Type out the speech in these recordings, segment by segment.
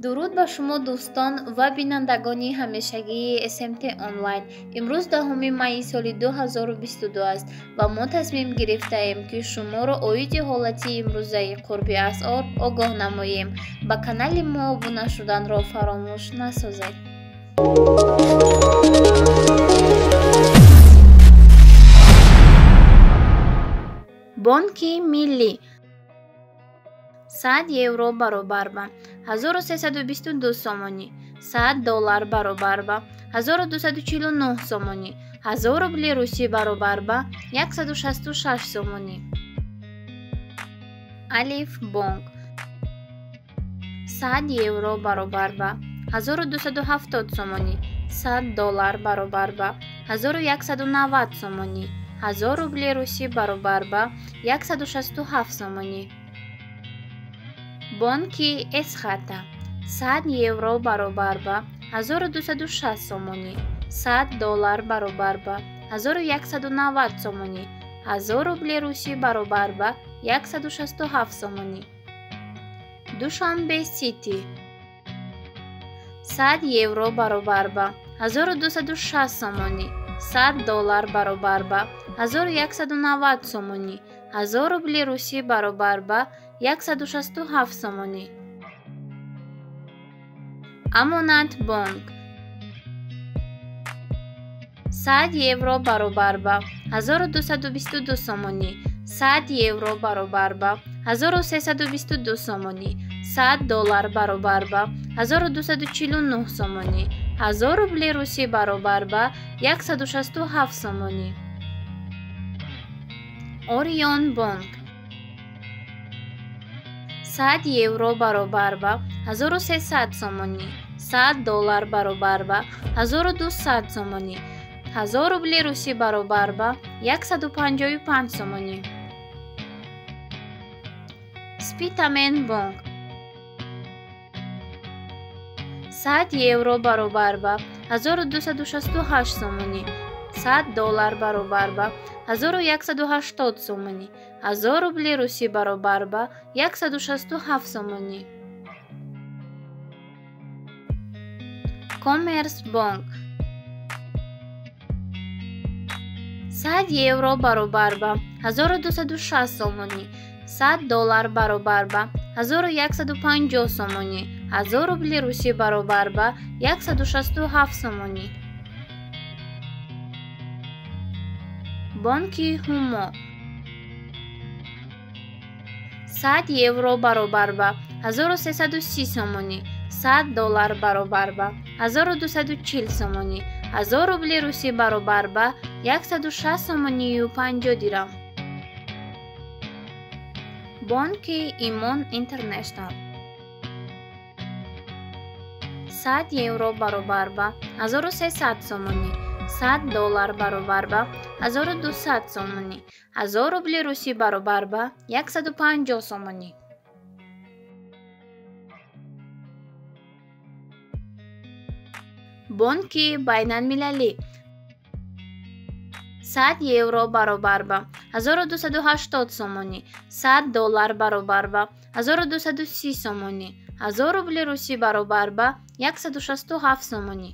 дуруд ба шумо дӯстон ва бинандагони ҳамешагии SMT онлайн. Имрӯз 10 майи соли 2022 аст ва мо тасмим гирифтаем, ки шуморо оиди ҳолати имрӯзаи қурби асъор огоҳ намоем. Ба канали мо обуна шуданро фаромӯш насозед. Бонки миллӣ 100 евро баробар ба 1322 сомонӣ, 100 доллар баробар ба 1249 сомонӣ, 1000 рубли русӣ баробар ба 166 сомонӣ. Алиф бонк 100 евро баробар ба 1270 сомонӣ, 100 доллар баробар ба 1190 сомонӣ, 1000 рубли русӣ баробар ба 167 сомонӣ. Бонки Эсхата 100 евро баробар ба 1206 сомонӣ, 100 доллар баробар ба 1190 сомонӣ, 1000 рубли русӣ баробар ба 167 сомонӣ. Душанбе Сити 100 евро баробар ба 1206 сомонӣ, 100 доллар баробар ба 1190 сомонӣ, 1000 рубли русӣ баробар ба 167 сомонӣ. Амонат бонк 100 евро баробар ба 1222 сомонӣ, 100 евро баробар ба 1322 сомонӣ, 100 доллар баробар ба 1249 сомонӣ, 1000 рубли русӣ баробар ба 167 сомонӣ. Орион бонк 100 евро баробар ба 1300 сомонӣ, 100 доллар баробар ба 1200 сомонӣ, 1000 рубли русӣ баробар ба 155 сомонӣ. Спитамен бонк 100 евро баробар ба 1268 сомонӣ, 100 доллар баробар ба 1180 сомонӣ, 1000 рубли русӣ баробар ба 167 сомонӣ. Коммерс бонк 100 евро баробар ба 1260 сомонӣ, 100 доллар баробар ба 1150 сомонӣ, 1000 рубли русӣ баробар ба 167 сомонӣ. Бонки Ҳумо 100 евро баробар ба 1330 сомонӣ, 100 доллар баробар ба 1240 сомонӣ, 1000 рубли русӣ баробар ба 160 сомонию 50 дирам. Бонки Имон Интернешнал 100 евро баробар ба 1300 сомонӣ, 100 доллар баробар ба 1200 сомонӣ, 1000 рубли русӣ баробар ба 150 сомонӣ. Бонки Байналмилалӣ 100 евро баробар ба 1280 сомонӣ, 100 доллар баробар ба 1230 сомонӣ, 1000 рубли русӣ баробар ба 167 сомонӣ.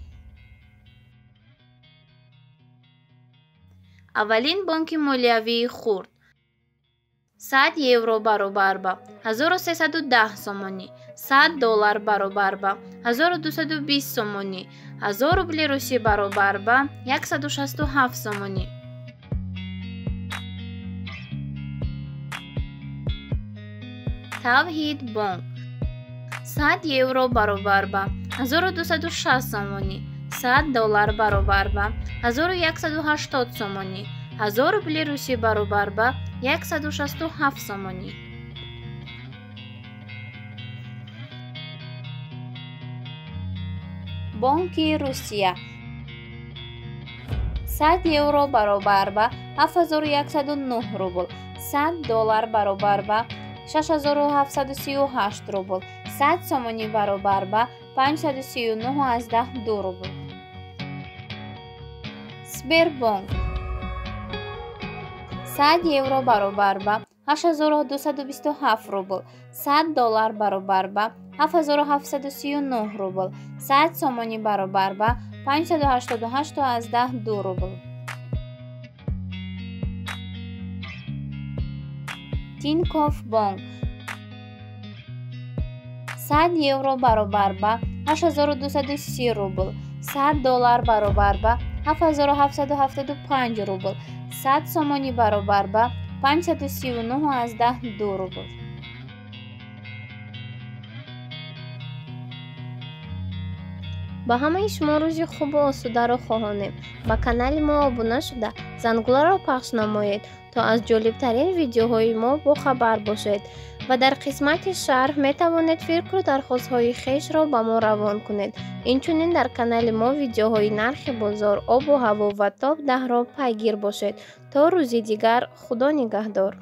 Аввалин бонки молиявии хурд 100 евро баробар ба 1310 сомонӣ, 100 доллар баробар ба 1220 сомонӣ, 1000 рубли русӣ баробар ба 167 сомонӣ. Тавҳид бонк 100 евро баробар ба 1260 сомонӣ, 100 доллар баробар ба 1180 сомонӣ, 1000 рубли русӣ баробар ба 167 сомонӣ. Бонки Русия 100 евро баробар ба 7109 рубл, 100 доллар баробар ба 6738 рубл, 100 сомонӣ баробар ба 539,2 рубл. Сбербонк 100 евро баробар ба 8227 рубл. $100 баробар ба 7739 рубл. 100 сомонӣ баробар ба 588.12 рубл. Тинькофф банк 100 евро баробар ба 8230 рубл. $100 баробар ба 7775 рубл. 100 сомонӣ баробар ба 539.12 рубл. ба ҳамаи шумо рӯзи хубу осударо хоҳонем. ба канали мо обуна шуда зангуларо пахш намоед то аз ҷолибтарин видеоҳои мо бохабар бошед ва дар қисмати шарҳ метавонед фикру дархостҳои хешро ба мо равон кунед. Инчунин дар канали мо видеоҳои нархи бозор, обу ҳаво ва топ 10-ро пайгир бошед. То рӯзи дигар, худо нигаҳдор.